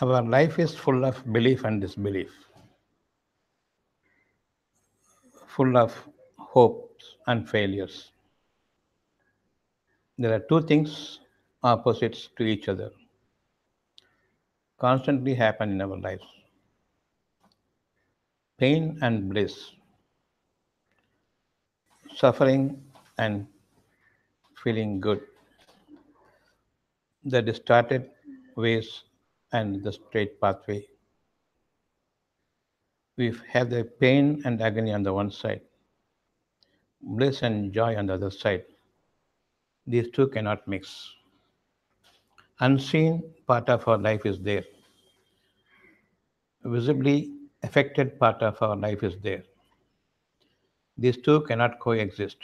Our life is full of belief and disbelief, full of hopes and failures. There are two things opposites to each other constantly happen in our lives: pain and bliss, suffering and feeling good, the distorted ways and the straight pathway. We have the pain and agony on the one side, bliss and joy on the other side. These two cannot mix. Unseen part of our life is there, visibly affected part of our life is there. These two cannot coexist.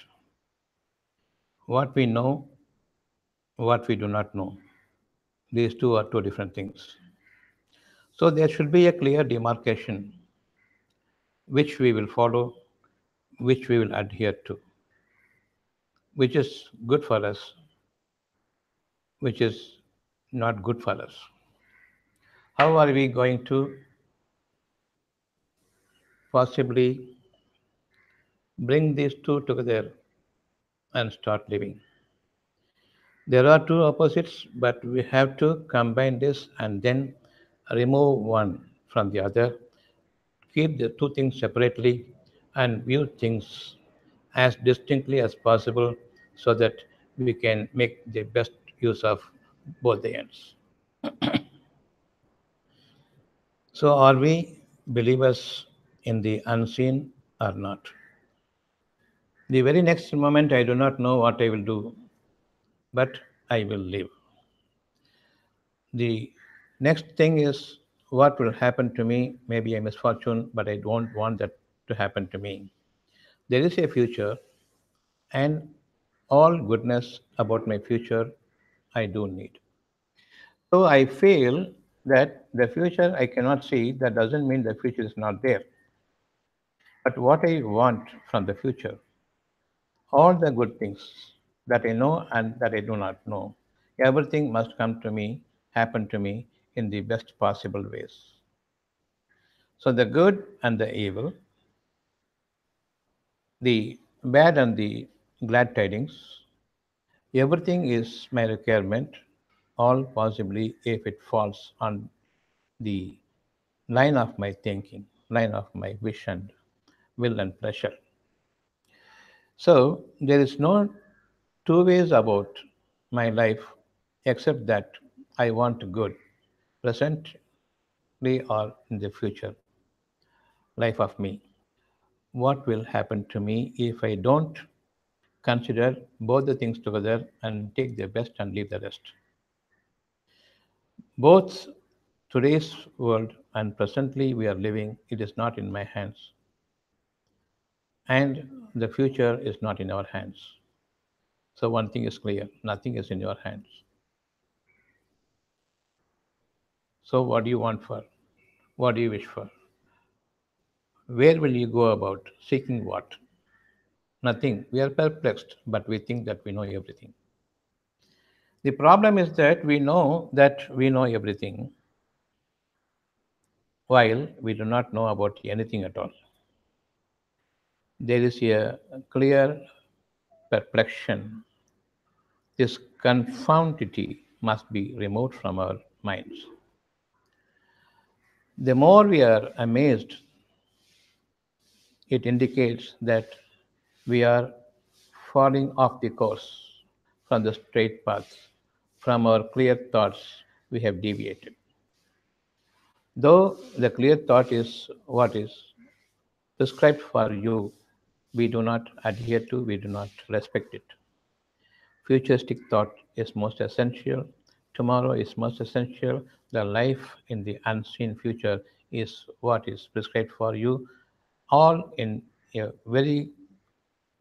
What we know, what we do not know. These two are two different things. So there should be a clear demarcation which we will follow, which we will adhere to, which is good for us, which is not good for us. How are we going to possibly bring these two together and start living? There are two opposites, but we have to combine this and then remove one from the other, keep the two things separately, and view things as distinctly as possible so that we can make the best use of both the ends. So, are we believers in the unseen or not? The very next moment, I do not know what I will do, but I will live. The next thing is what will happen to me, maybe a misfortune, but I don't want that to happen to me. There is a future, and all goodness about my future I do need. So I feel that the future I cannot see, that doesn't mean the future is not there. But what I want from the future, all the good things that I know and that I do not know, everything must come to me, happen to me in the best possible ways. So the good and the evil, the bad and the glad tidings, everything is my requirement, all possibly if it falls on the line of my thinking, line of my wish and will and pleasure. So there is no two ways about my life except that I want good, presently or in the future life of me. What will happen to me if I don't consider both the things together and take the best and leave the rest? Both today's world and presently we are living, it is not in my hands, and the future is not in our hands. So one thing is clear, nothing is in your hands. So what do you want for? What do you wish for? Where will you go about seeking what? Nothing. We are perplexed, but we think that we know everything. The problem is that we know everything while we do not know about anything at all. There is a clear perplexion. This confoundity must be removed from our minds. The more we are amazed, it indicates that we are falling off the course from the straight path. From our clear thoughts, we have deviated. Though the clear thought is what is prescribed for you, we do not adhere to, we do not respect it. Futuristic thought is most essential. Tomorrow is most essential. The life in the unseen future is what is prescribed for you, all in a very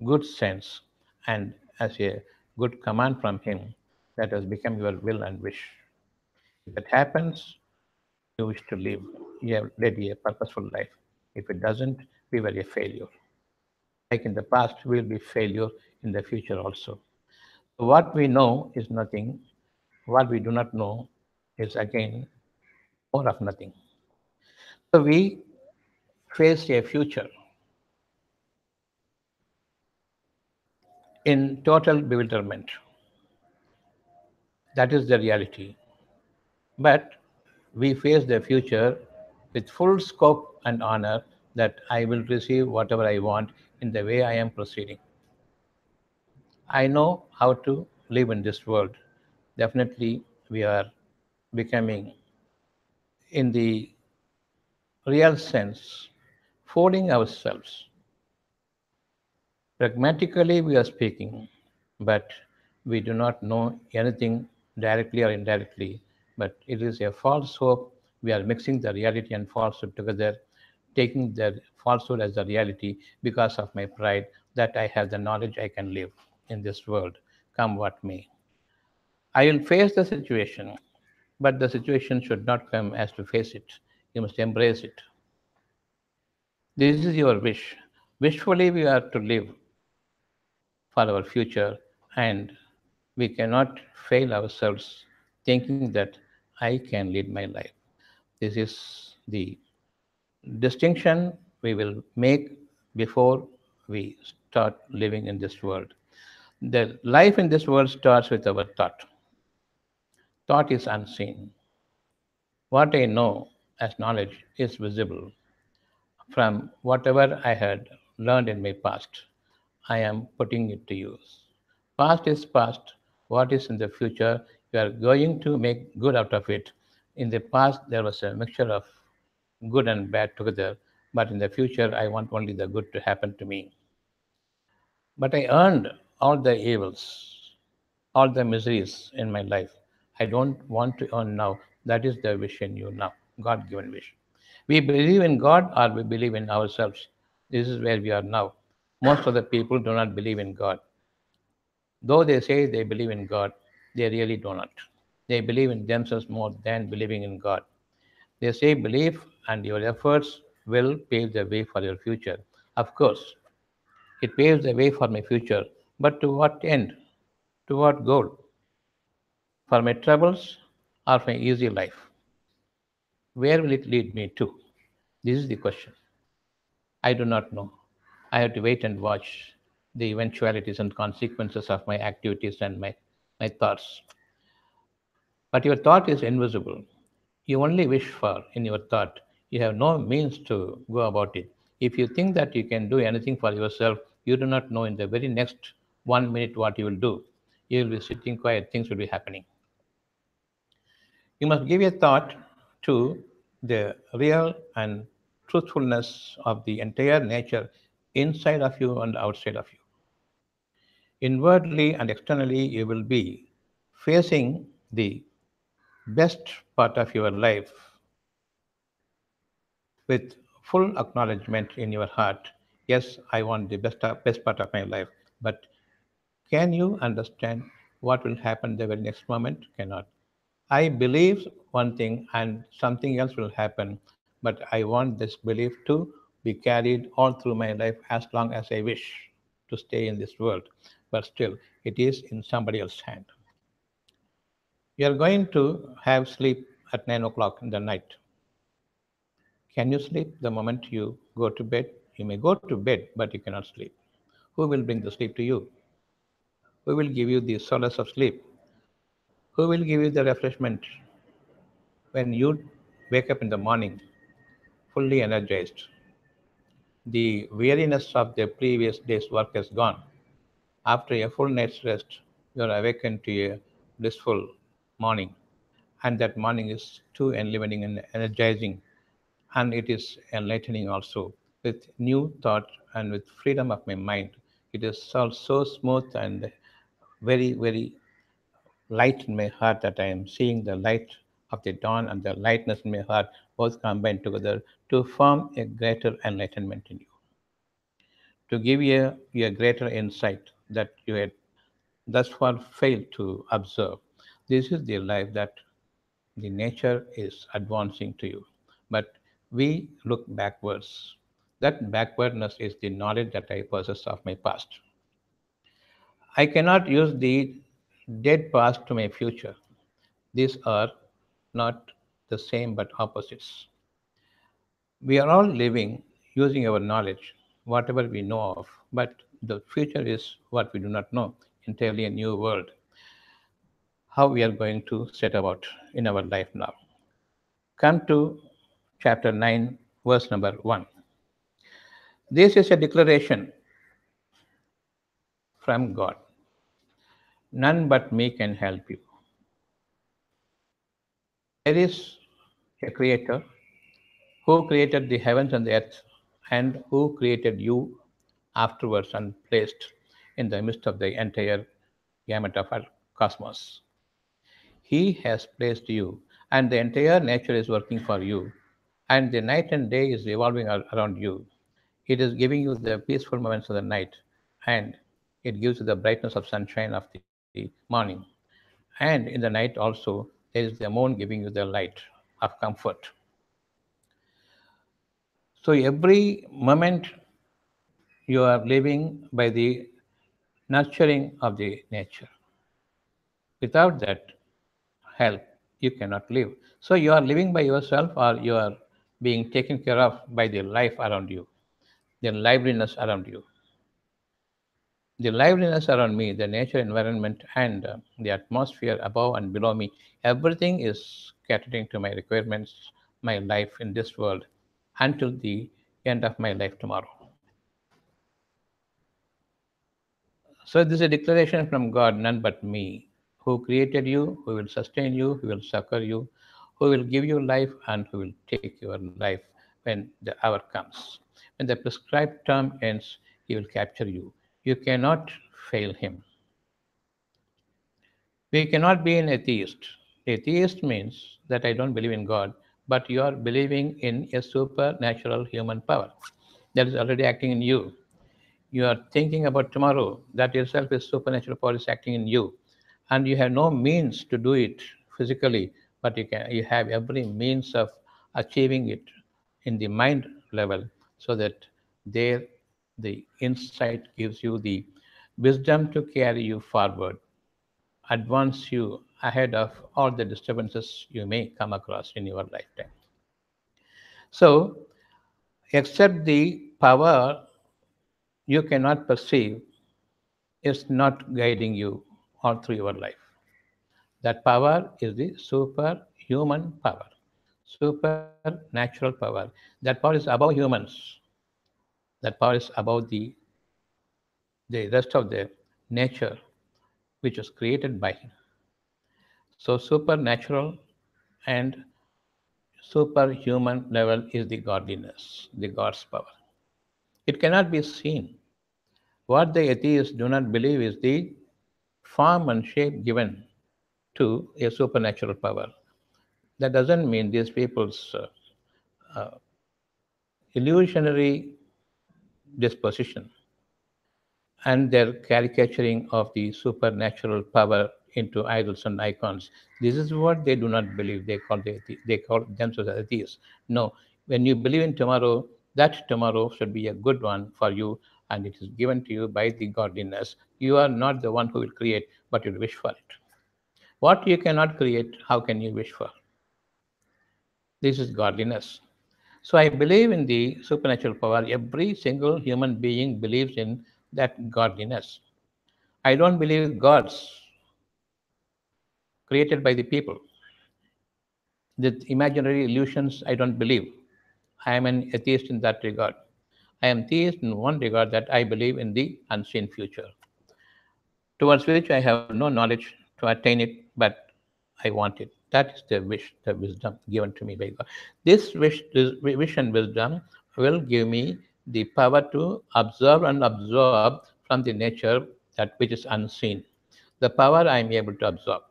good sense and as a good command from Him that has become your will and wish. If it happens, you wish to live, you have led a purposeful life. If it doesn't, we were a failure. Like in the past, we will be failure in the future also. So what we know is nothing. What we do not know is again or of nothing. So we face a future in total bewilderment. That is the reality. But we face the future with full scope and honor that I will receive whatever I want in the way I am proceeding. I know how to live in this world. Definitely, we are becoming, in the real sense, fooling ourselves. Pragmatically, we are speaking, but we do not know anything directly or indirectly. But it is a false hope. We are mixing the reality and falsehood together, taking the falsehood as the reality because of my pride that I have the knowledge I can live in this world, come what may. I will face the situation, but the situation should not come as to face it. You must embrace it. This is your wish. Wishfully, we are to live for our future, and we cannot fail ourselves thinking that I can lead my life. This is the distinction we will make before we start living in this world. The life in this world starts with our thought. Thought is unseen. What I know as knowledge is visible from whatever I had learned in my past. I am putting it to use. Past is past. What is in the future, you are going to make good out of it. In the past, there was a mixture of good and bad together, but in the future, I want only the good to happen to me. But I earned all the evils, all the miseries in my life. I don't want to earn now. That is the wish in you now, God given wish. We believe in God or we believe in ourselves. This is where we are now. Most of the people do not believe in God. Though they say they believe in God, they really do not. They believe in themselves more than believing in God. They say belief and your efforts will pave the way for your future. Of course, it paves the way for my future, but to what end? To what goal? For my troubles or for my easy life? Where will it lead me to? This is the question. I do not know. I have to wait and watch the eventualities and consequences of my activities and my thoughts. But your thought is invisible. You only wish for in your thought. You have no means to go about it. If you think that you can do anything for yourself, you do not know in the very next 1 minute what you will do. You will be sitting quiet, things will be happening. You must give a thought to the real and truthfulness of the entire nature inside of you and outside of you. Inwardly and externally, you will be facing the best part of your life with full acknowledgement in your heart. Yes, I want the best part of my life. But can you understand what will happen the very next moment? Cannot. I believe one thing and something else will happen, but I want this belief to be carried all through my life as long as I wish to stay in this world. But still, it is in somebody else's hand. You are going to have sleep at 9 o'clock in the night. Can you sleep the moment you go to bed? You may go to bed, but you cannot sleep. Who will bring the sleep to you? Who will give you the solace of sleep? Who will give you the refreshment when you wake up in the morning fully energized? The weariness of the previous day's work has gone. After a full night's rest, you are awakened to a blissful morning, and that morning is too enlivening and energizing, and it is enlightening also with new thought and with freedom of my mind. It is all so smooth and very, very light in my heart that I am seeing the light of the dawn and the lightness in my heart both combined together to form a greater enlightenment in you, to give you a greater insight that you had thus far failed to observe. This is the life that the nature is advancing to you. But we look backwards. That backwardness is the knowledge that I possess of my past. I cannot use the dead past to my future. These are not the same but opposites. We are all living using our knowledge, whatever we know of, but the future is what we do not know, entirely a new world. How we are going to set about in our life now. Come to chapter 9, verse number 1. This is a declaration from God. None but me can help you. There is a creator who created the heavens and the earth and who created you afterwards and placed in the midst of the entire gamut of our cosmos. He has placed you, and the entire nature is working for you, and the night and day is revolving around you. It is giving you the peaceful moments of the night, and it gives you the brightness of sunshine of the morning. And in the night also, there is the moon giving you the light of comfort. So every moment you are living by the nurturing of the nature. Without that help, you cannot live. So you are living by yourself or you are being taken care of by the life around you, the liveliness around you. The liveliness around me, the nature environment, and the atmosphere above and below me, everything is catering to my requirements, my life in this world until the end of my life tomorrow. So this is a declaration from God, none but me, who created you, who will sustain you, who will succor you, who will give you life, and who will take your life when the hour comes. When the prescribed term ends, he will capture you. You cannot fail him. We cannot be an atheist. Atheist means that I don't believe in God, but you are believing in a supernatural human power that is already acting in you. You are thinking about tomorrow. That itself is supernatural power is acting in you. And you have no means to do it physically, but you have every means of achieving it in the mind level so that there the insight gives you the wisdom to carry you forward, advance you ahead of all the disturbances you may come across in your lifetime. So, except the power you cannot perceive is not guiding you all through your life. That power is the superhuman power, supernatural power. That power is above humans. That power is above the rest of the nature which was created by him. So supernatural and superhuman level is the godliness, the God's power. It cannot be seen. What the atheists do not believe is the form and shape given to a supernatural power. That doesn't mean these people's illusionary disposition and their caricaturing of the supernatural power into idols and icons. This is what they do not believe. They call themselves atheists. No, when you believe in tomorrow, that tomorrow should be a good one for you, and it is given to you by the godliness. You are not the one who will create, but you wish for it. What you cannot create, how can you wish for? This is godliness. So I believe in the supernatural power. Every single human being believes in that godliness. I don't believe gods created by the people. The imaginary illusions, I don't believe. I am an atheist in that regard. I am theist in one regard that I believe in the unseen future, towards which I have no knowledge to attain it, but I want it. That is the wish, the wisdom given to me by God. This wish and wisdom will give me the power to observe and absorb from the nature that which is unseen. The power I am able to absorb.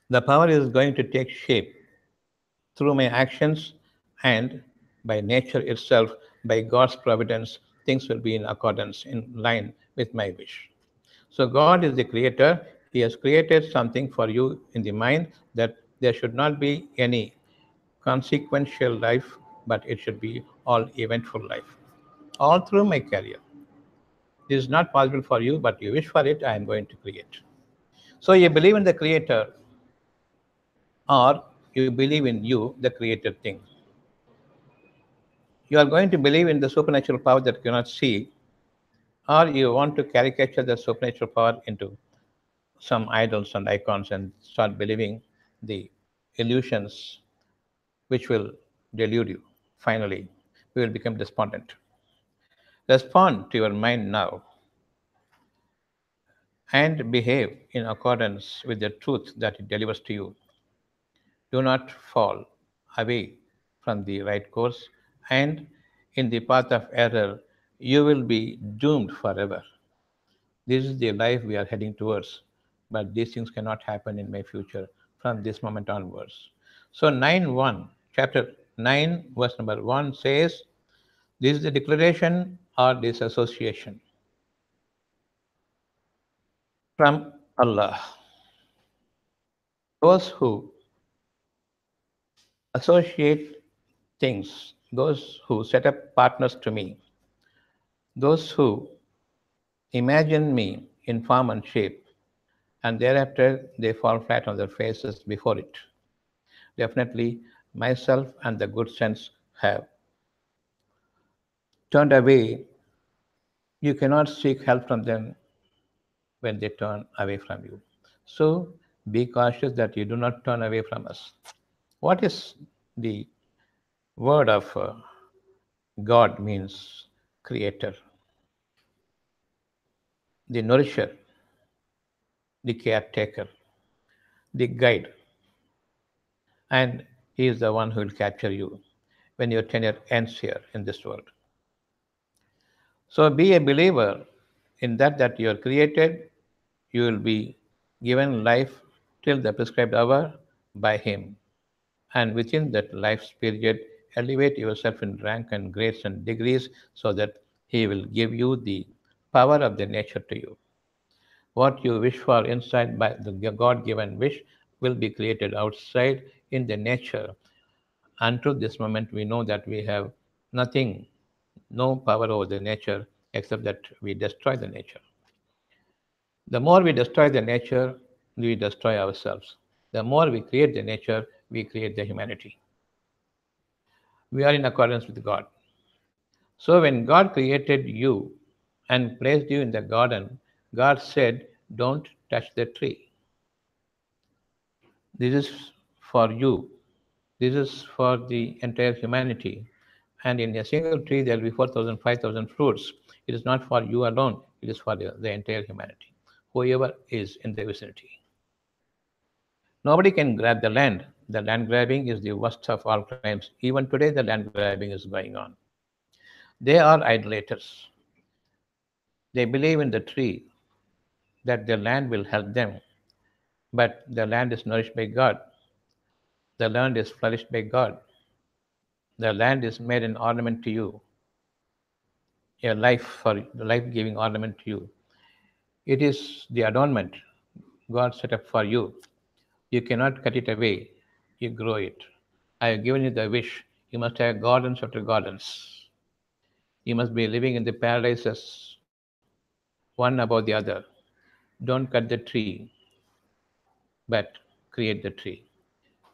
The power is going to take shape through my actions and by nature itself, by God's providence, things will be in accordance, in line with my wish. So God is the creator. He has created something for you in the mind that there should not be any consequential life, but it should be all eventful life. All through my career. This is not possible for you, but you wish for it, I am going to create. So you believe in the creator, or you believe in you, the created thing. You are going to believe in the supernatural power that you cannot see, or you want to caricature the supernatural power into some idols and icons and start believing the illusions which will delude you. Finally, we will become despondent. Respond to your mind now and behave in accordance with the truth that it delivers to you. Do not fall away from the right course, and in the path of error, you will be doomed forever. This is the life we are heading towards, but these things cannot happen in my future from this moment onwards. So, 9:1, chapter 9, verse number 1 says, this is the declaration or disassociation from Allah. Those who associate things, those who set up partners to me, those who imagine me in form and shape, and thereafter they fall flat on their faces before it. Definitely, myself and the good sense have turned away. You cannot seek help from them when they turn away from you. So be cautious that you do not turn away from us. What is the word of God means creator, the nourisher, the caretaker, the guide, and He is the one who will capture you when your tenure ends here in this world. So be a believer in that you are created, you will be given life till the prescribed hour by Him. And within that life's period, elevate yourself in rank and grades and degrees so that He will give you the power of the nature to you. What you wish for inside by the God given wish will be created outside in the nature. Until this moment, we know that we have nothing, no power over the nature except that we destroy the nature. The more we destroy the nature, we destroy ourselves. The more we create the nature, we create the humanity. We are in accordance with God. So when God created you and placed you in the garden, God said, don't touch the tree. This is for you. This is for the entire humanity. And in a single tree, there will be 4,000, 5,000 fruits. It is not for you alone, it is for the entire humanity, whoever is in the vicinity. Nobody can grab the land. The land grabbing is the worst of all crimes. Even today, the land grabbing is going on. They are idolaters. They believe in the tree that the land will help them, but the land is nourished by God. The land is flourished by God. The land is made an ornament to you, a life for the life-giving ornament to you. It is the adornment God set up for you. You cannot cut it away. You grow it. I have given you the wish. You must have gardens after gardens. You must be living in the paradises, one above the other. Don't cut the tree, but create the tree.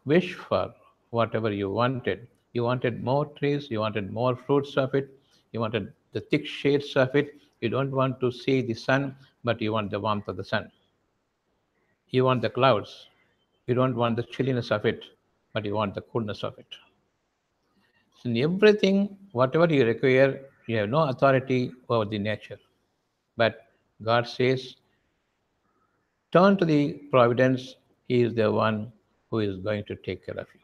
Wish for whatever you wanted. You wanted more trees, you wanted more fruits of it, you wanted the thick shades of it. You don't want to see the sun, but you want the warmth of the sun. You want the clouds. You don't want the chilliness of it, but you want the coolness of it. So in everything, whatever you require, you have no authority over the nature. But God says, turn to the providence. He is the one who is going to take care of you.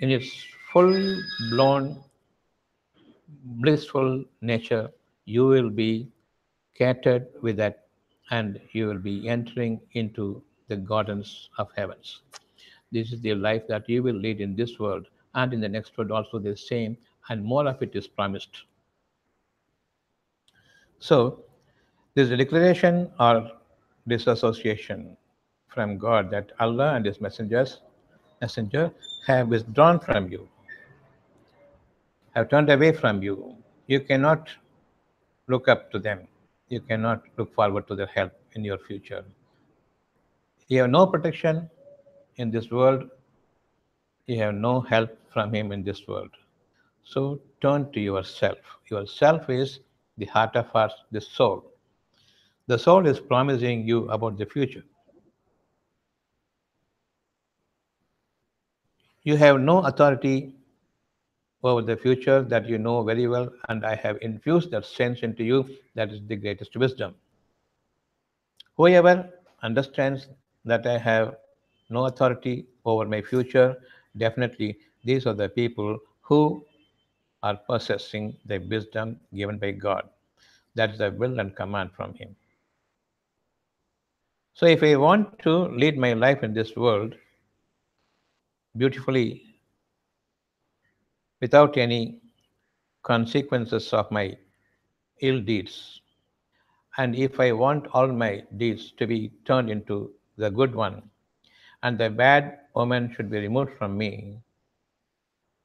In its full blown blissful nature, you will be catered with that and you will be entering into the gardens of heavens. This is the life that you will lead in this world and in the next world also the same, and more of it is promised. So, this is a declaration or disassociation from God that Allah and His messenger have withdrawn from you, have turned away from you. You cannot look up to them. You cannot look forward to their help in your future. You have no protection in this world You have no help from Him in this world. So turn to yourself. Yourself is the heart of hearts, the soul. The soul is promising you about the future. You have no authority over the future that you know very well, and I have infused that sense into you. That is the greatest wisdom. Whoever understands that I have no authority over my future, definitely these are the people who are possessing the wisdom given by God. That is the will and command from Him. So, if I want to lead my life in this world beautifully without any consequences of my ill deeds, and if I want all my deeds to be turned into the good one, and the bad omen should be removed from me,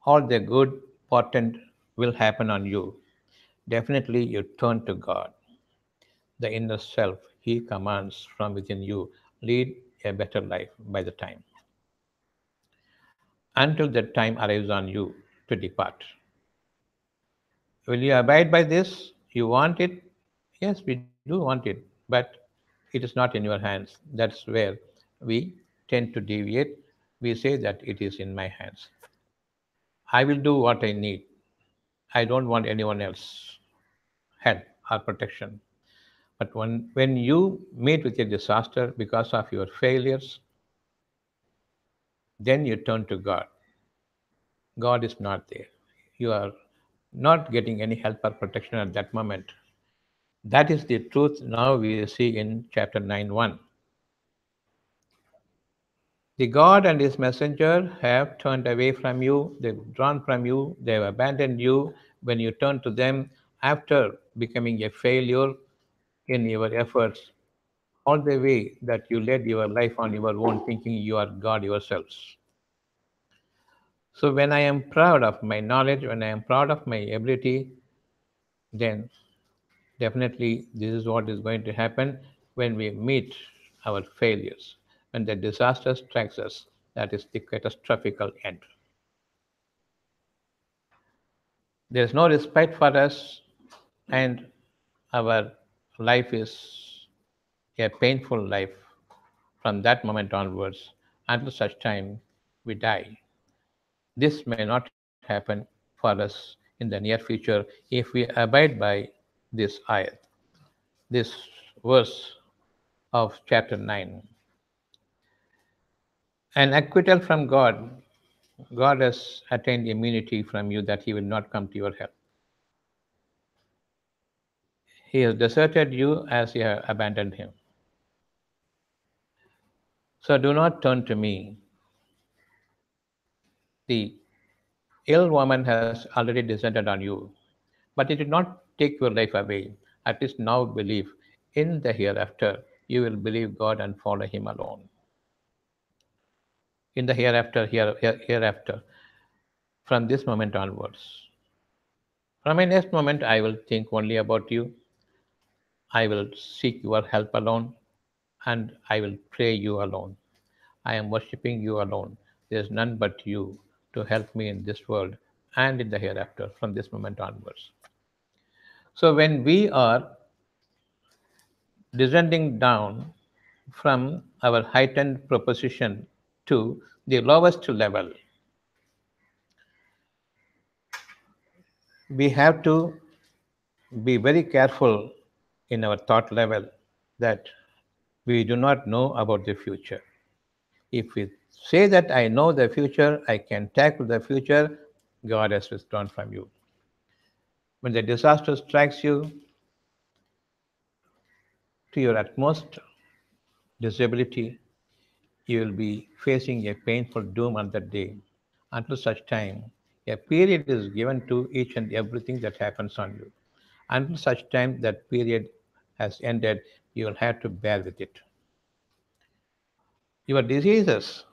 all the good portent will happen on you. Definitely, you turn to God, the inner self. He commands from within you, lead a better life by the time, until that time arrives on you to depart. Will you abide by this? You want it? Yes, we do want it, but it is not in your hands. That's where we tend to deviate. We say that it is in my hands. I will do what I need. I don't want anyone else help or protection. But when you meet with a disaster because of your failures, then you turn to God. God is not there. You are not getting any help or protection at that moment. That is the truth now we see in chapter 9:1. The God and his messenger have turned away from you, they've drawn from you, they've abandoned you when you turn to them after becoming a failure in your efforts, all the way that you led your life on your own, thinking you are God yourselves. So, when I am proud of my knowledge, when I am proud of my ability, then definitely this is what is going to happen when we meet our failures. When the disaster strikes us, that is the catastrophical end. There is no respect for us, and our life is a painful life from that moment onwards until such time we die. This may not happen for us in the near future if we abide by this ayat, this verse of chapter 9. An acquittal from God. God has attained immunity from you that He will not come to your help. He has deserted you as you have abandoned Him. So do not turn to me. The ill woman has already descended on you, but it did not take your life away. At least now believe in the hereafter. You will believe God and follow Him alone. In the hereafter, from this moment onwards. From my next moment, I will think only about you. I will seek your help alone, and I will pray you alone. I am worshipping you alone. There is none but you to help me in this world and in the hereafter from this moment onwards. So, when we are descending down from our heightened proposition to the lowest level, we have to be very careful in our thought level that we do not know about the future. If we say that I know the future, I can tackle the future, God has withdrawn from you. When the disaster strikes you to your utmost disability, you will be facing a painful doom on that day. Until such time, a period is given to each and everything that happens on you. Until such time that period has ended, you will have to bear with it. Your diseases,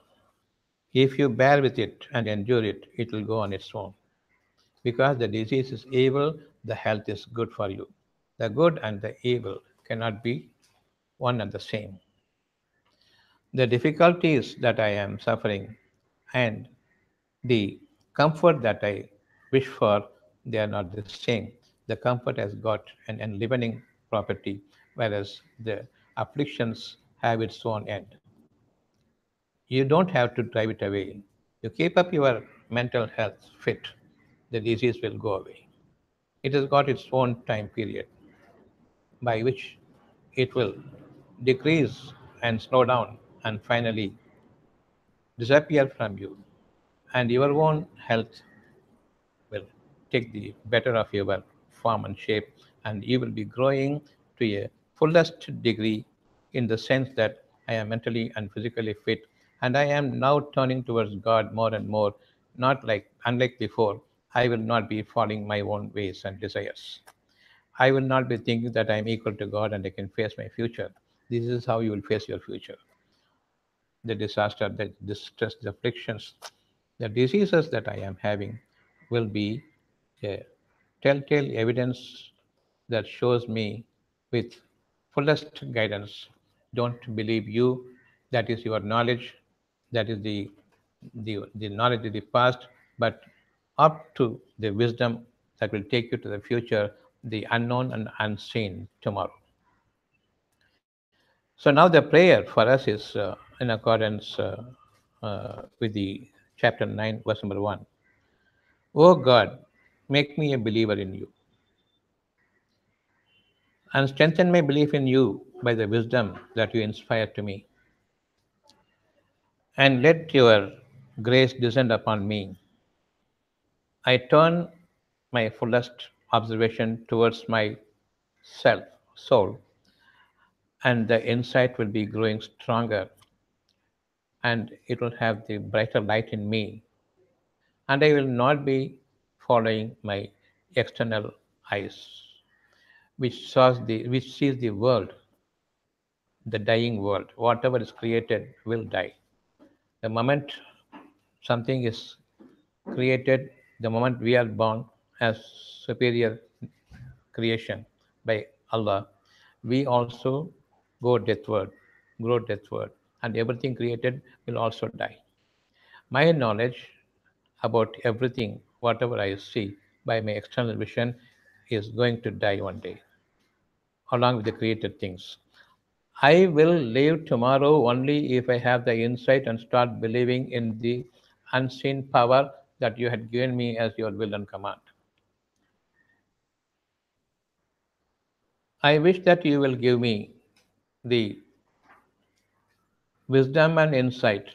if you bear with it and endure it, it will go on its own. Because the disease is evil, the health is good for you. The good and the evil cannot be one and the same. The difficulties that I am suffering and The comfort that I wish for, they are not the same. The comfort has got an living property, whereas the afflictions have its own end. You don't have to drive it away. You keep up your mental health fit, the disease will go away. It has got its own time period by which it will decrease and slow down and finally disappear from you. And your own health will take the better of your form and shape, and you will be growing to a fullest degree in the sense that I am mentally and physically fit, and I am now turning towards God more and more, not like unlike before. I will not be following my own ways and desires. I will not be thinking that I am equal to God and I can face my future. This is how you will face your future. The disaster, the distress, the afflictions, the diseases that I am having will be a telltale evidence that shows me with fullest guidance. Don't believe you, that is your knowledge, that is the knowledge of the past, but up to the wisdom that will take you to the future, the unknown and unseen tomorrow. So now the prayer for us is in accordance with the chapter 9, verse number 1. O God, make me a believer in you and strengthen my belief in you by the wisdom that you inspire to me. And let your grace descend upon me. I turn my fullest observation towards my self, soul, and the insight will be growing stronger and it will have the brighter light in me. And I will not be following my external eyes, which sees the world, the dying world. Whatever is created will die. The moment something is created, the moment we are born as superior creation by Allah, we also go deathward, grow deathward, and everything created will also die. My knowledge about everything, whatever I see by my external vision, is going to die one day, along with the created things. I will live tomorrow only if I have the insight and start believing in the unseen power that you had given me as your will and command. I wish that you will give me the wisdom and insight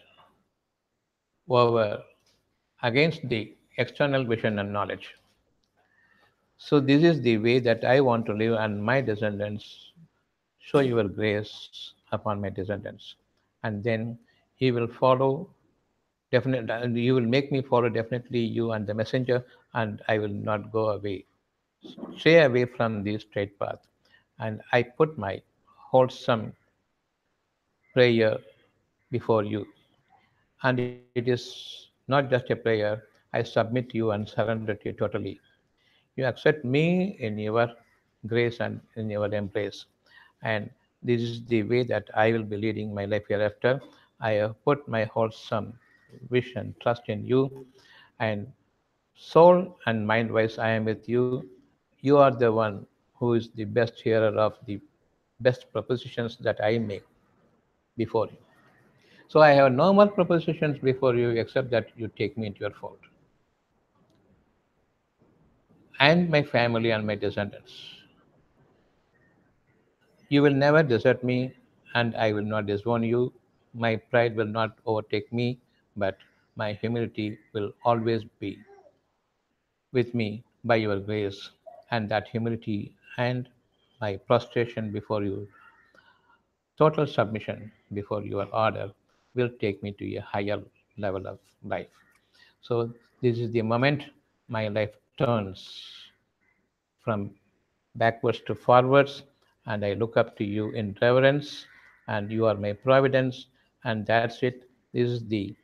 over against the external vision and knowledge. So this is the way that I want to live, and my descendants show your grace upon my descendants. And then he will follow definitely, and you will make me follow definitely you and the messenger, and I will not go away. Stay away from the straight path. And I put my wholesome prayer before you. And it is not just a prayer, I submit to you and surrender to you totally. You accept me in your grace and in your embrace. And this is the way that I will be leading my life hereafter. I have put my wholesome wish and trust in you. And soul and mind wise, I am with you. You are the one who is the best hearer of the best propositions that I make before you. So I have no more propositions before you except that you take me into your fold and my family and my descendants. You will never desert me, and I will not disown you. My pride will not overtake me, but my humility will always be with me by your grace. And that humility and my prostration before you, total submission before your order, will take me to a higher level of life. So, this is the moment my life turns from backwards to forwards, and I look up to you in reverence, and you are my providence, and that's it. This is the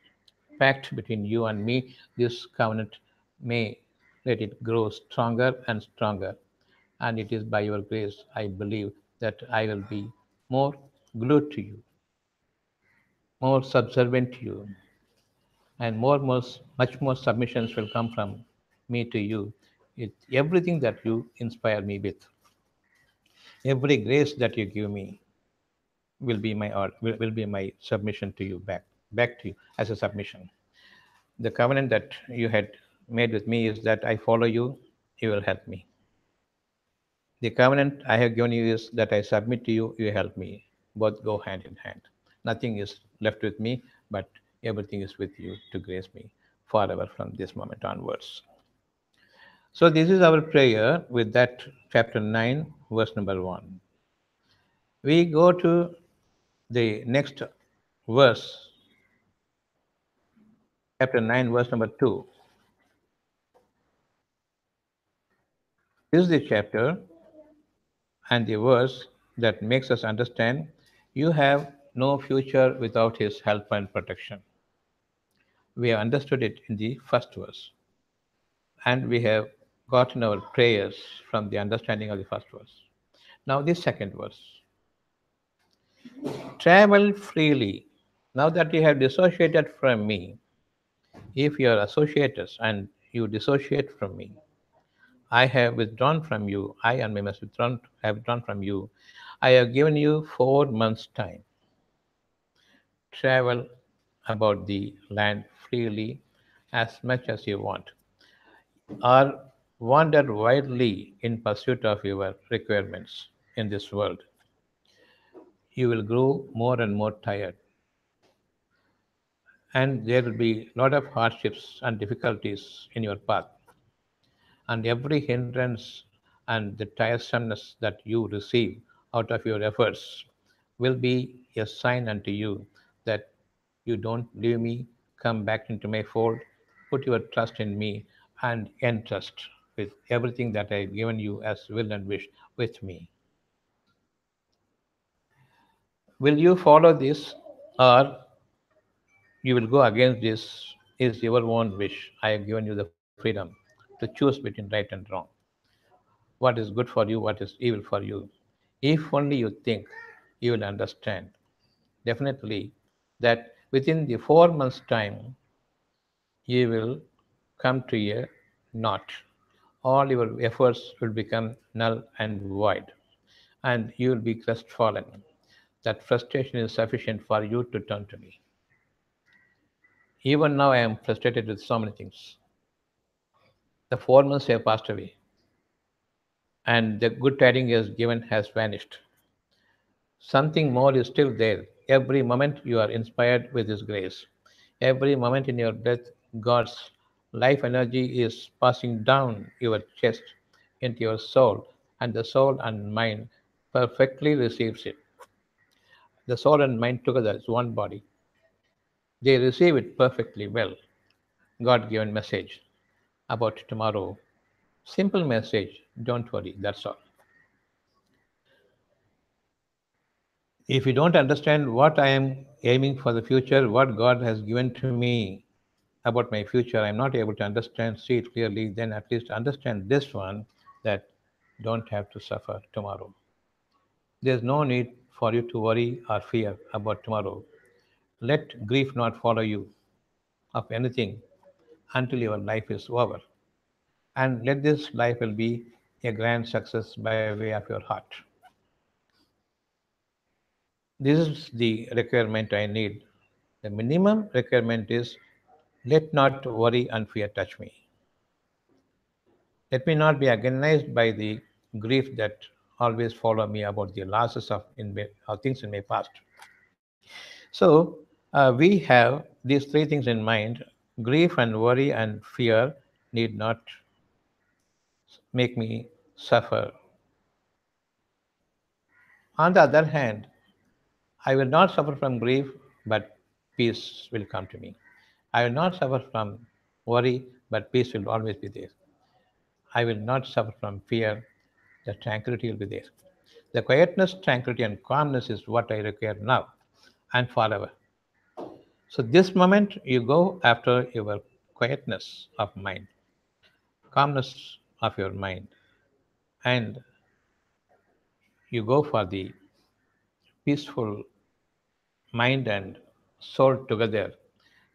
pact between you and me. This covenant may let it grow stronger and stronger, and it is by your grace I believe that I will be more glued to you, more subservient to you, and much more submissions will come from me to you. Everything that you inspire me with, every grace that you give me will be my submission to you back to you as a submission. The covenant that you had made with me is that I follow you, you will help me. The covenant I have given you is that I submit to you, you help me. Both go hand in hand. Nothing is left with me, but everything is with you to grace me forever from this moment onwards. So, this is our prayer with that chapter 9, verse number 1. We go to the next verse, chapter 9, verse number 2. This is the chapter and the verse that makes us understand you have no future without his help and protection. We have understood it in the first verse, and we have gotten our prayers from the understanding of the first verse. Now, this second verse, travel freely. Now that you have dissociated from me, if you are associates and you dissociate from me, I have withdrawn from you, I and my must have withdrawn from you. I have given you 4 months' time. Travel about the land freely as much as you want, or wander widely in pursuit of your requirements in this world. You will grow more and more tired, and there will be a lot of hardships and difficulties in your path. And every hindrance and the tiresomeness that you receive out of your efforts will be a sign unto you that you don't leave me, come back into my fold, put your trust in me, and entrust with everything that I've given you as will and wish with me. Will you follow this, or you will go against this? Is your own wish. I have given you the freedom to choose between right and wrong, what is good for you, what is evil for you. If only you think, you will understand definitely that within the 4 months' time, you will come to a naught. All your efforts will become null and void, and you will be crestfallen. That frustration is sufficient for you to turn to me. Even now, I am frustrated with so many things. The 4 months have passed away, and the good tidings is given has vanished. Something more is still there. Every moment you are inspired with His grace. Every moment in your breath, God's life energy is passing down your chest into your soul, and the soul and mind perfectly receives it. The soul and mind together is one body. They receive it perfectly well. God given message about tomorrow. Simple message, don't worry, that's all. If you don't understand what I am aiming for the future, what God has given to me about my future, I'm not able to understand, see it clearly, then at least understand this one that don't have to suffer tomorrow. There's no need for you to worry or fear about tomorrow. Let grief not follow you of anything until your life is over. And let this life will be a grand success by way of your heart. This is the requirement I need. The minimum requirement is let not worry and fear touch me. Let me not be agonized by the grief that always follow me about the losses of things in my past. So we have these three things in mind. Grief and worry and fear need not make me suffer. On the other hand, I will not suffer from grief, but peace will come to me. I will not suffer from worry, but peace will always be there. I will not suffer from fear, the tranquility will be there. The quietness, tranquility, and calmness is what I require now and forever. So, this moment you go after your quietness of mind, calmness of your mind, and you go for the peaceful mind and soul together.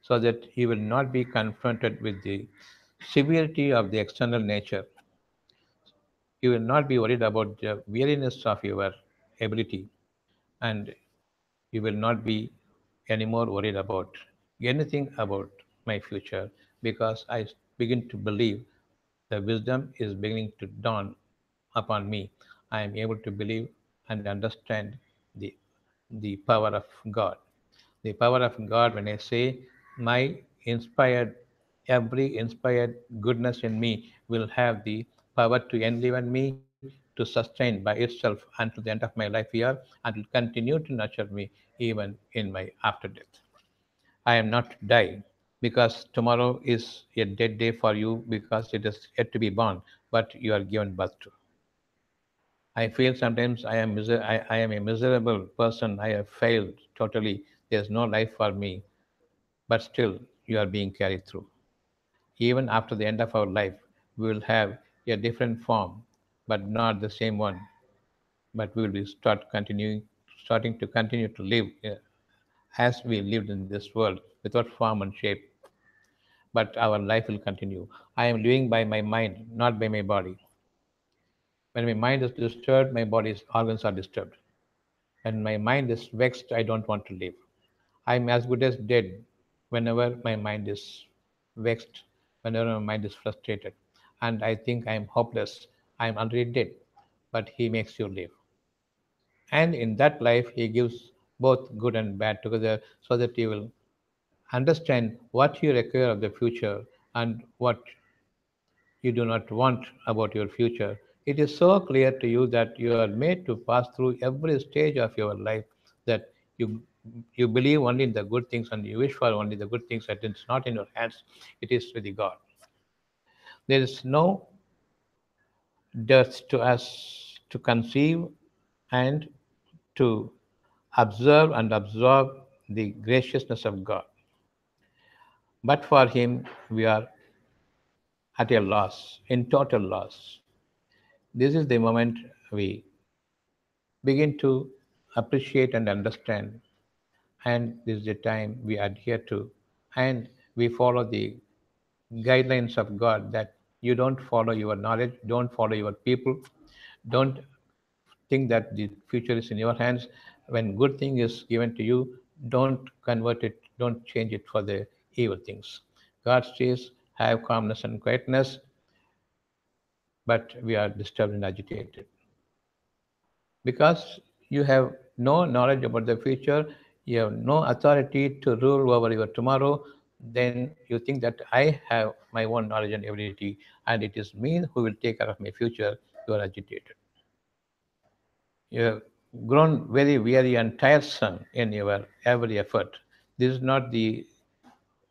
so that you will not be confronted with the severity of the external nature. You will not be worried about the weariness of your ability, and you will not be anymore worried about anything about my future, because I begin to believe the wisdom is beginning to dawn upon me. I am able to believe and understand the, the power of God. The power of God, when I say my inspired, every inspired goodness in me will have the power to enliven me, to sustain by itself until the end of my life here, and will continue to nurture me even in my after death. I am not dying because tomorrow is a dead day for you because it is yet to be born, but you are given birth to. I feel sometimes I am a miserable person. I have failed totally. There is no life for me, but still you are being carried through. Even after the end of our life, we will have a different form, but not the same one. But we will be starting to continue to live as we lived in this world without form and shape. But our life will continue. I am living by my mind, not by my body. When my mind is disturbed, my body's organs are disturbed. When my mind is vexed, I don't want to live. I'm as good as dead whenever my mind is vexed, whenever my mind is frustrated, and I think I'm hopeless. I'm already dead, but He makes you live. And in that life, He gives both good and bad together so that you will understand what you require of the future and what you do not want about your future. It is so clear to you that you are made to pass through every stage of your life, that you you believe only in the good things and you wish for only the good things, that it's not in your hands, it is with the God. There is no death to us to conceive and to observe and absorb the graciousness of God. But for Him, we are at a loss, in total loss. This is the moment we begin to appreciate and understand, and this is the time we adhere to, and we follow the guidelines of God, that you don't follow your knowledge, don't follow your people, don't think that the future is in your hands. When good thing is given to you, don't convert it, don't change it for the evil things. God says have calmness and quietness, but we are disturbed and agitated because you have no knowledge about the future, you have no authority to rule over your tomorrow. Then you think that I have my own knowledge and ability, and it is me who will take care of my future. You are agitated. You have grown very weary and tiresome in your every effort. This is not the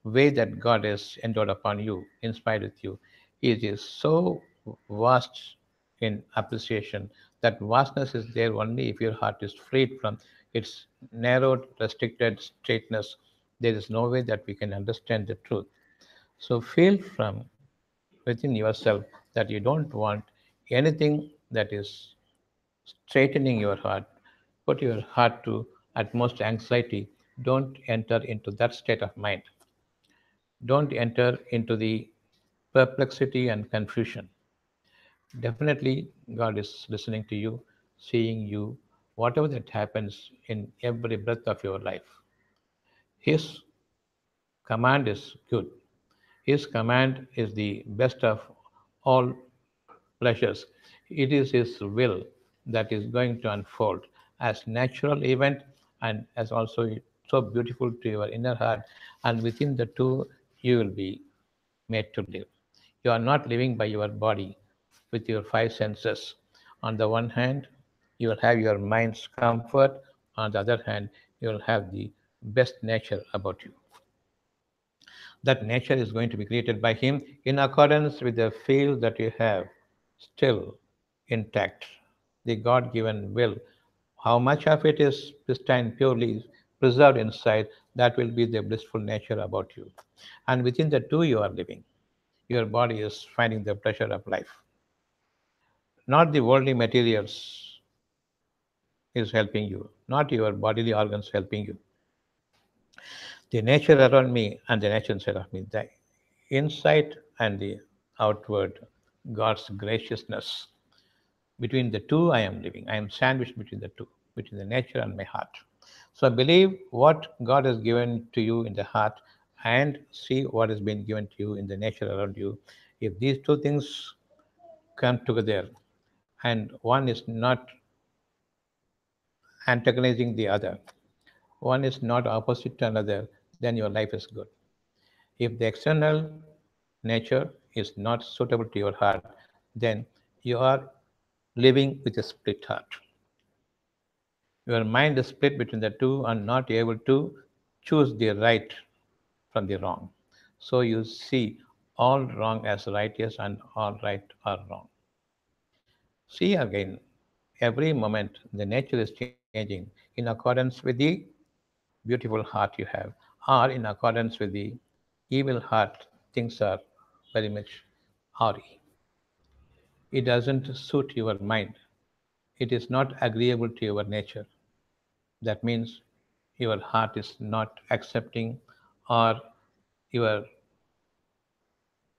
way that God has endowed upon you, inspired with you. It is so vast in appreciation. That vastness is there only if your heart is freed from its narrowed, restricted straightness. There is no way that we can understand the truth. So feel from within yourself that you don't want anything that is straightening your heart. Put your heart to utmost anxiety. Don't enter into that state of mind. Don't enter into the perplexity and confusion. Definitely, God is listening to you, seeing you, whatever that happens in every breath of your life. His command is good. His command is the best of all pleasures. It is His will that is going to unfold as natural event and as also so beautiful to your inner heart. And within the two, you will be made to live. You are not living by your body with your five senses. On the one hand, you will have your mind's comfort. On the other hand, you will have the best nature about you. That nature is going to be created by Him in accordance with the field that you have still intact, the God given will. How much of it is pristine, purely preserved inside, that will be the blissful nature about you. And within the two you are living. Your body is finding the pleasure of life. Not the worldly materials is helping you, not your bodily organs helping you. The nature around me and the nature inside of me, the inside and the outward, God's graciousness. Between the two, I am living. I am sandwiched between the two, between the nature and my heart. So believe what God has given to you in the heart and see what has been given to you in the nature around you. If these two things come together and one is not antagonizing the other, one is not opposite to another, then your life is good. If the external nature is not suitable to your heart, then you are living with a split heart. Your mind is split between the two and not able to choose the right from the wrong. So you see all wrong as righteous and all right are wrong. See again, every moment the nature is changing in accordance with the beautiful heart you have, or in accordance with the evil heart, things are very much awry. It doesn't suit your mind. It is not agreeable to your nature. That means your heart is not accepting, or your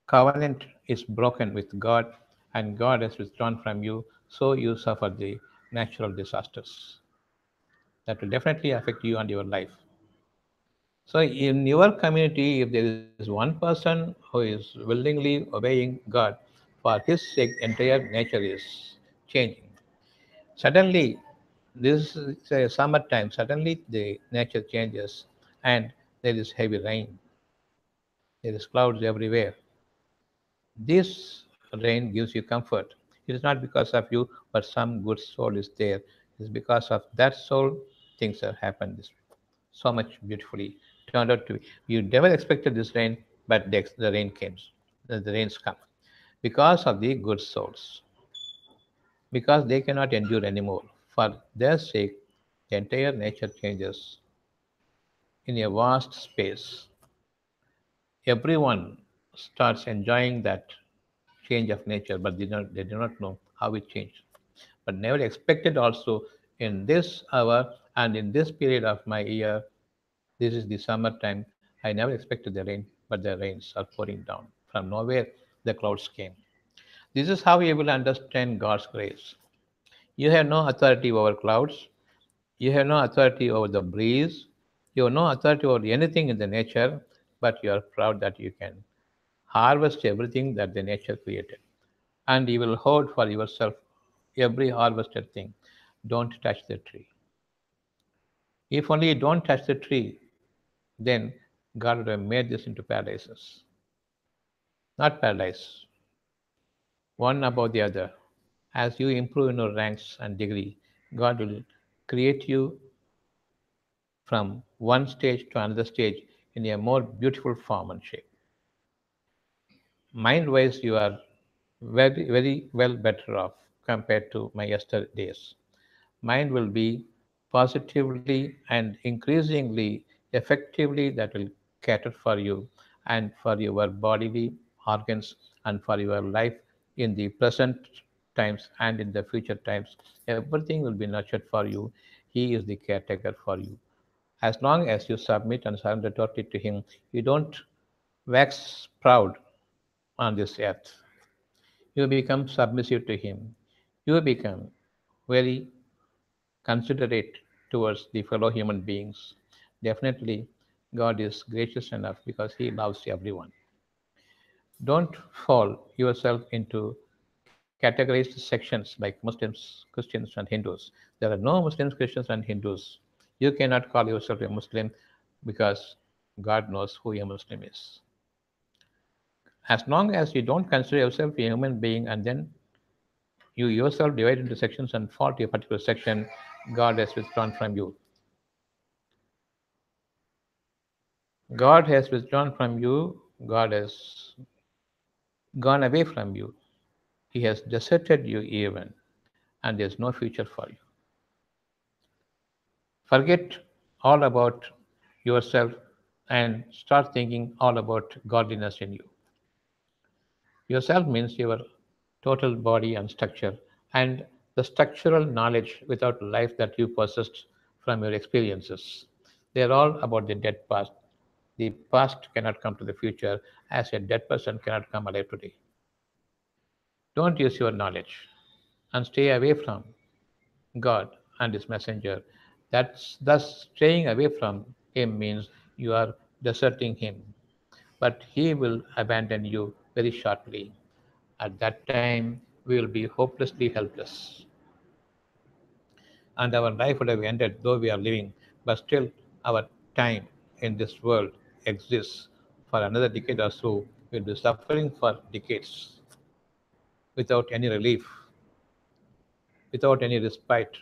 covenant is broken with God and God has withdrawn from you, so you suffer the natural disasters that will definitely affect you and your life. So, in your community, if there is one person who is willingly obeying God, for his sake, entire nature is changing. Suddenly, this is a summertime, suddenly the nature changes and there is heavy rain, there is clouds everywhere. This rain gives you comfort. It is not because of you, but some good soul is there. It is because of that soul things have happened this so much beautifully turned out to be. You never expected this rain, but the rain came. The rains come because of the good souls, because they cannot endure anymore. For their sake, the entire nature changes in a vast space. Everyone starts enjoying that change of nature, but they do not know how it changed. But never expected also in this hour and in this period of my year, this is the summertime, I never expected the rain, but the rains are pouring down. From nowhere, the clouds came. This is how you will understand God's grace. You have no authority over clouds, you have no authority over the breeze, you have no authority over anything in the nature, but you are proud that you can harvest everything that the nature created. And you will hoard for yourself every harvested thing. Don't touch the tree. If only you don't touch the tree, then God would have made this into paradises. Not paradise, one above the other. As you improve in your ranks and degree, God will create you from one stage to another stage in a more beautiful form and shape. Mind wise, you are very, very well better off compared to my yesterdays. Mind will be positively and increasingly effectively that will cater for you and for your bodily organs and for your life in the present times and in the future times. Everything will be nurtured for you. He is the caretaker for you. As long as you submit and surrender totally to Him, you don't wax proud on this earth. You become submissive to Him. You become very considerate towards the fellow human beings. Definitely, God is gracious enough because He loves everyone. Don't fall yourself into categorized sections like Muslims, Christians, and Hindus. There are no Muslims, Christians, and Hindus. You cannot call yourself a Muslim because God knows who a Muslim is. As long as you don't consider yourself a human being and then you yourself divide into sections and fall to a particular section, God has withdrawn from you. God has withdrawn from you. God has gone away from you. He has deserted you even, and there's no future for you. Forget all about yourself and start thinking all about godliness in you. Yourself means your total body and structure, and the structural knowledge without life that you possessed from your experiences. They are all about the dead past. The past cannot come to the future as a dead person cannot come alive today. Don't use your knowledge and stay away from God and His messenger. That's thus staying away from Him means you are deserting Him, but He will abandon you very shortly. At that time, we will be hopelessly helpless, and our life would have ended though we are living, but still our time in this world exists for another decade or so. We'll be suffering for decades without any relief, without any respite.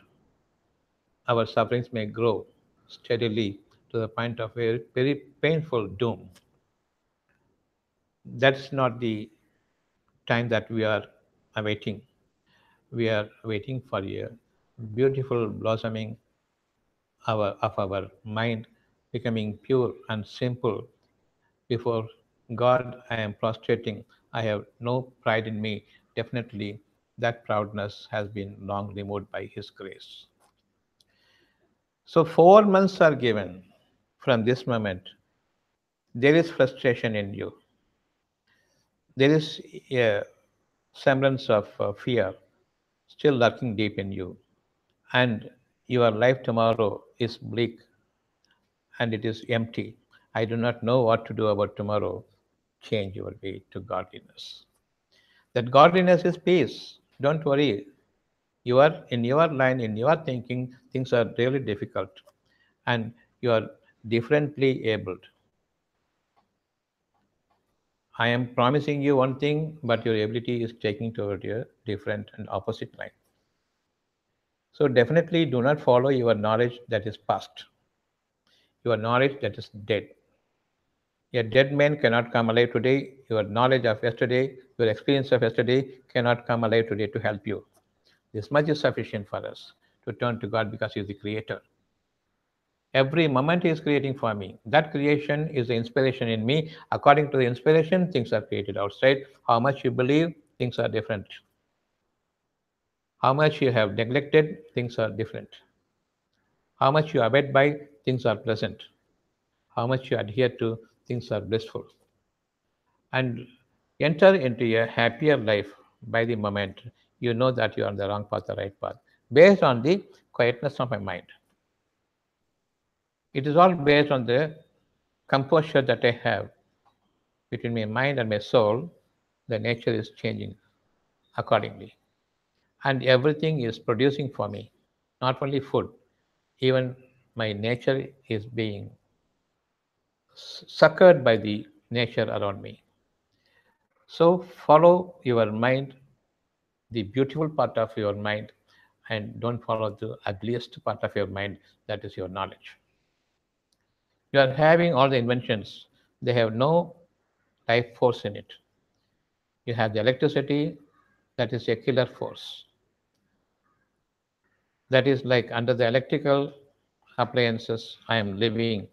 Our sufferings may grow steadily to the point of a very painful doom. That's not the time that we are awaiting. We are waiting for a beautiful blossoming of our mind, becoming pure and simple before God. I am prostrating. I have no pride in me. Definitely, that proudness has been long removed by His grace. So, 4 months are given from this moment. There is frustration in you. There is a semblance of fear still lurking deep in you. And your life tomorrow is bleak and it is empty. I do not know what to do about tomorrow. Change your way to godliness. That godliness is peace. Don't worry. You are in your line, in your thinking, things are really difficult. And you are differently abled. I am promising you one thing, but your ability is taking toward a different and opposite line. So definitely do not follow your knowledge that is past, your knowledge that is dead. A dead man cannot come alive today. Your knowledge of yesterday, your experience of yesterday cannot come alive today to help you. This much is sufficient for us to turn to God because He is the Creator. Every moment He is creating for me. That creation is the inspiration in me. According to the inspiration, things are created outside. How much you believe, things are different. How much you have neglected, things are different. How much you abide by, things are pleasant. How much you adhere to, things are blissful. And enter into a happier life by the moment you know that you are on the wrong path, the right path, based on the quietness of my mind. It is all based on the composure that I have between my mind and my soul. The nature is changing accordingly. And everything is producing for me, not only food, even my nature is being suckered by the nature around me. So follow your mind, the beautiful part of your mind, and don't follow the ugliest part of your mind, that is your knowledge. You are having all the inventions, they have no life force in it. You have the electricity, that is a killer force. That is like under the electrical appliances I am living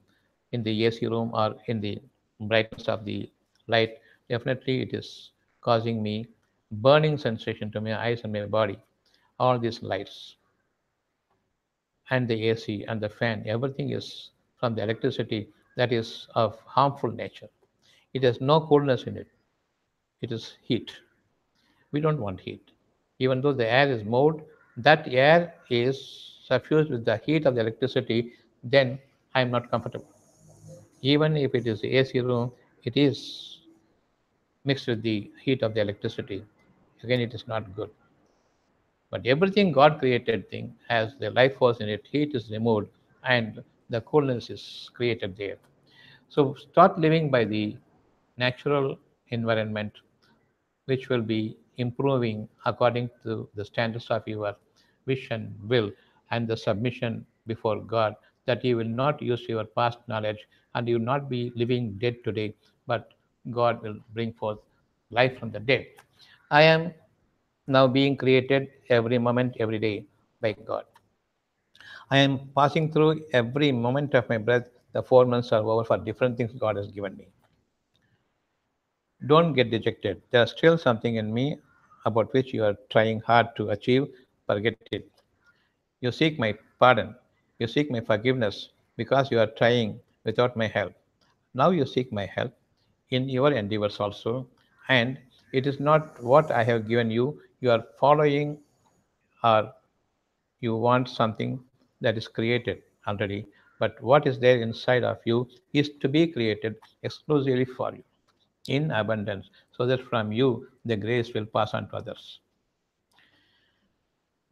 in the AC room or in the brightness of the light, definitely it is causing me burning sensation to my eyes and my body. All these lights and the AC and the fan, everything is from the electricity that is of harmful nature. It has no coolness in it, it is heat. We don't want heat. Even though the air is moved, that air is suffused with the heat of the electricity, then I am not comfortable. Even if it is the AC room, it is mixed with the heat of the electricity. Again, it is not good. But everything God created thing has the life force in it, heat is removed, and the coolness is created there. So start living by the natural environment, which will be improving according to the standards of your wish and will and the submission before God, that you will not use your past knowledge and you will not be living dead today, but God will bring forth life from the dead. I am now being created every moment, every day by God. I am passing through every moment of my breath. The 4 months are over for different things God has given me. Don't get dejected. There's still something in me about which you are trying hard to achieve. Forget it. You seek my pardon. You seek my forgiveness because you are trying without my help. Now you seek my help in your endeavors also, and it is not what I have given you, you are following, or you want something that is created already, but what is there inside of you is to be created exclusively for you in abundance, so that from you the grace will pass on to others.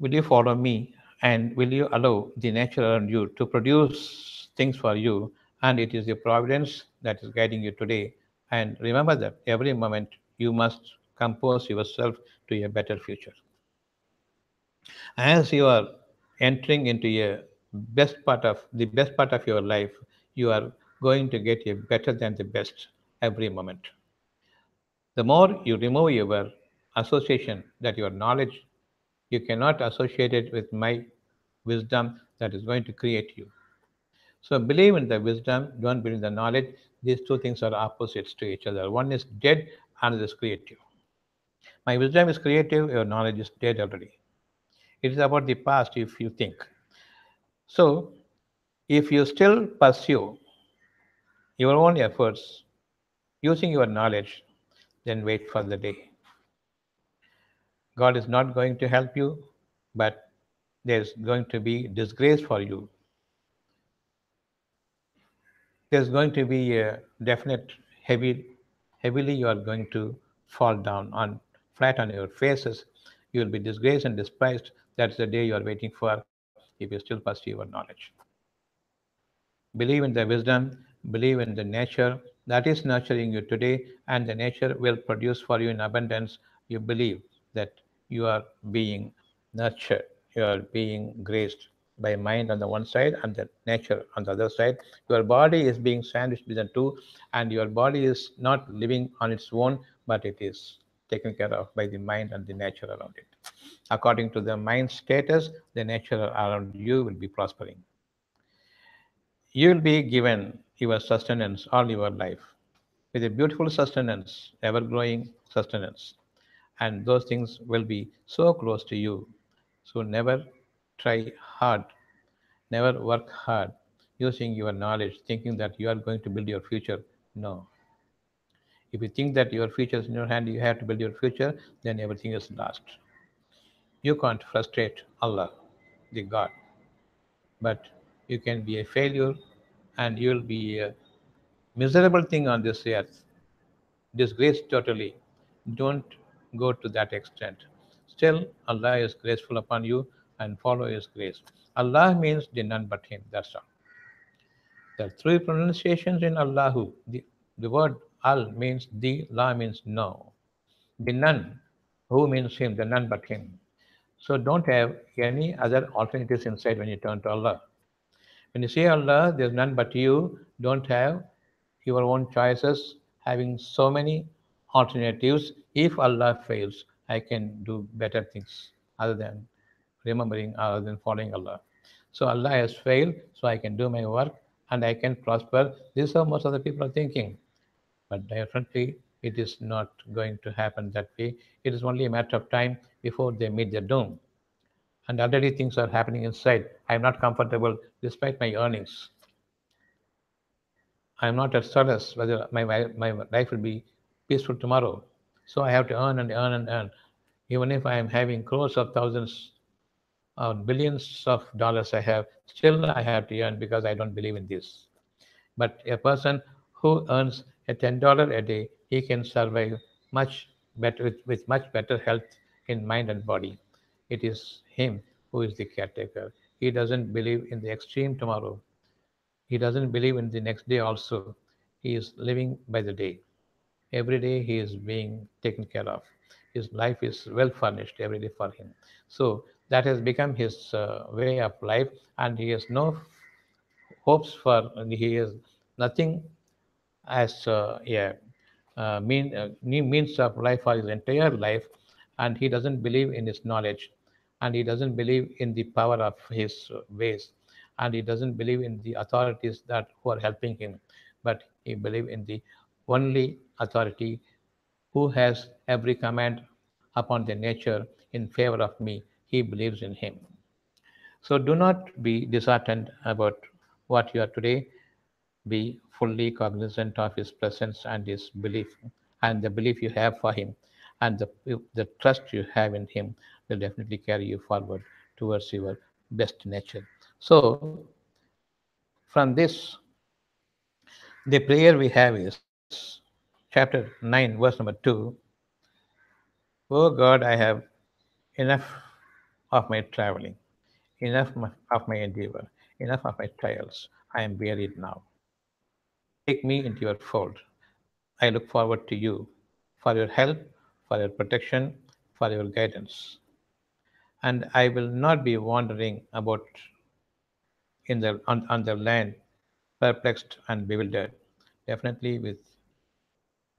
Will you follow me, and will you allow the nature around you to produce things for you? And it is your providence that is guiding you today. And remember that every moment you must compose yourself to a better future. As you are entering into a best part of your life, you are going to get a better than the best every moment. The more you remove your association, that your knowledge, you cannot associate it with my wisdom that is going to create you. So believe in the wisdom, don't believe in the knowledge. These two things are opposites to each other. One is dead, another is creative. My wisdom is creative, your knowledge is dead already. It is about the past if you think. So if you still pursue your own efforts using your knowledge, then wait for the day. God is not going to help you, but there's going to be disgrace for you. There's going to be a definite heavily you are going to fall down on flat on your faces. You will be disgraced and despised. That's the day you are waiting for if you still pursue your knowledge. Believe in the wisdom, believe in the nature that is nurturing you today, and the nature will produce for you in abundance. You believe that you are being nurtured, you are being graced by mind on the one side and the nature on the other side. Your body is being sandwiched between the two, and your body is not living on its own, but it is taken care of by the mind and the nature around it. According to the mind status, the nature around you will be prospering. You will be given your sustenance all your life with a beautiful sustenance, ever growing sustenance. And those things will be so close to you. So never try hard, never work hard using your knowledge, thinking that you are going to build your future. No. If you think that your future is in your hand, you have to build your future, then everything is lost. You can't frustrate Allah, the God, but you can be a failure, and you will be a miserable thing on this earth, disgraced totally. Don't go to that extent. Still, Allah is graceful upon you, and follow His grace. Allah means the none but Him. That's all. There are three pronunciations in Allahu. The word Al means the, La means no. The none, who means Him, the none but Him. So don't have any other alternatives inside when you turn to Allah. When you say Allah, there's none but you. Don't have your own choices, having so many alternatives. If Allah fails, I can do better things other than remembering, other than following Allah. So Allah has failed, so I can do my work and I can prosper. This is how most of the people are thinking. But definitely, it is not going to happen that way. It is only a matter of time before they meet their doom, and already things are happening inside. I am not comfortable despite my earnings. I am not at solace whether my life will be peaceful tomorrow. So I have to earn and earn and earn. Even if I am having crores of thousands or billions of dollars I have, still I have to earn because I don't believe in this. But a person who earns a $10 a day, he can survive much better with much better health in mind and body. It is him who is the caretaker. He doesn't believe in the extreme tomorrow. He doesn't believe in the next day also. He is living by the day. Every day he is being taken care of. His life is well furnished every day for him. So that has become his way of life, and he has no hopes for, and he has nothing as new means of life for his entire life, and he doesn't believe in his knowledge, and he doesn't believe in the power of his ways, and he doesn't believe in the authorities that who are helping him, but he believes in the only authority who has every command upon the nature in favor of me. He believes in him. So do not be disheartened about what you are today. Be fully cognizant of his presence and his belief, and the belief you have for him, and the trust you have in him will definitely carry you forward towards your best nature. So, from this, the prayer we have is chapter 9, verse number 2. Oh God, I have enough of my traveling, of my endeavor, enough of my trials. I am wearied now. Take me into your fold. I look forward to you for your help, for your protection, for your guidance. And I will not be wandering about on the land, perplexed and bewildered. Definitely with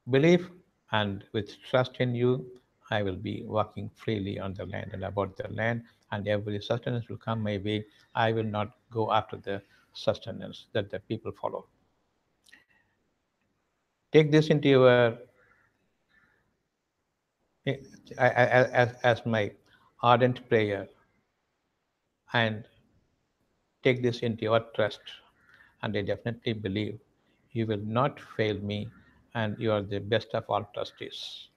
belief and with trust in you, I will be walking freely on the land and about the land, and every sustenance will come my way. I will not go after the sustenance that the people follow. Take this into your as my ardent prayer, and take this into your trust. And I definitely believe you will not fail me, and you are the best of all trustees.